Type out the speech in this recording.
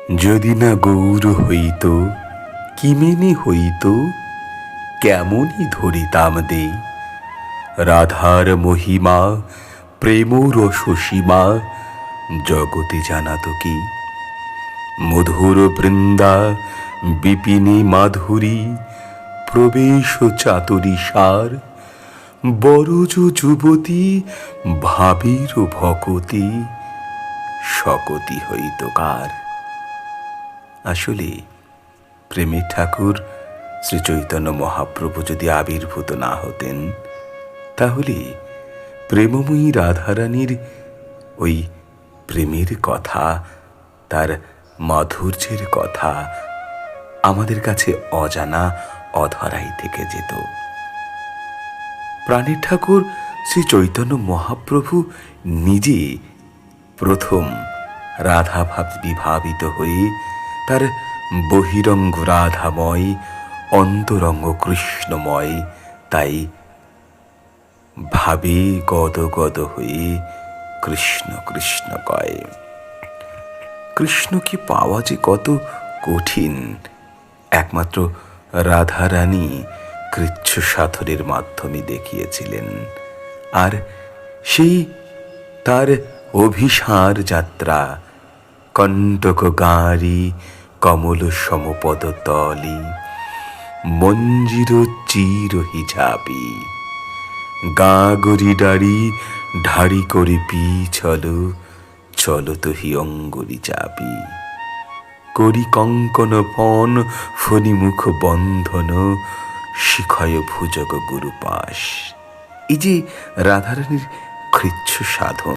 যদি না গৌর হইত কিমিনি হইত, কেমনই ধরিতাম দেই। রাধার মহিমা প্রেম রসসীমা জগতে জানাত কি। মধুর বৃন্দা বিপিনী মাধুরী প্রবেশ চাতুরী সার, বরজ যুবতী ভাবের ভকতি শকতি হইত কার। আসলে প্রেমের ঠাকুর শ্রী চৈতন্য মহাপ্রভু যদি আবির্ভূত না হতেন, তাহলে প্রেমময়ী রাধারানীর ওই প্রেমের কথা, তার মাধুর্যের কথা আমাদের কাছে অজানা অধরাই থেকে যেত। প্রাণের ঠাকুর শ্রী চৈতন্য মহাপ্রভু নিজে প্রথম রাধাভাব বিভাবিত হয়ে তার বহিরঙ্গ রাধাময়, অন্তরঙ্গ কৃষ্ণময়, তাই ভাবে গদ গদ হয়ে কৃষ্ণ কৃষ্ণ কয়। কৃষ্ণকে পাওয়া যে কত কঠিন একমাত্র রাধারানী কৃচ্ছ সাধনের মাধ্যমে দেখিয়েছিলেন। আর সেই তার অভিসার যাত্রা কণ্টক গাঁড়ি কমল সমপদ তলি, মঞ্জির চির হিজাবি গাগরি ডাড়ি ঢাড়ি করে পি চলো চলো তো হি অঙ্গুরি চাবি, করি কঙ্কন পণ ফণিমুখ বন্ধন শিখয় ভুজগ গুরুপাশ। এই যে রাধারানীর কৃচ্ছ সাধন,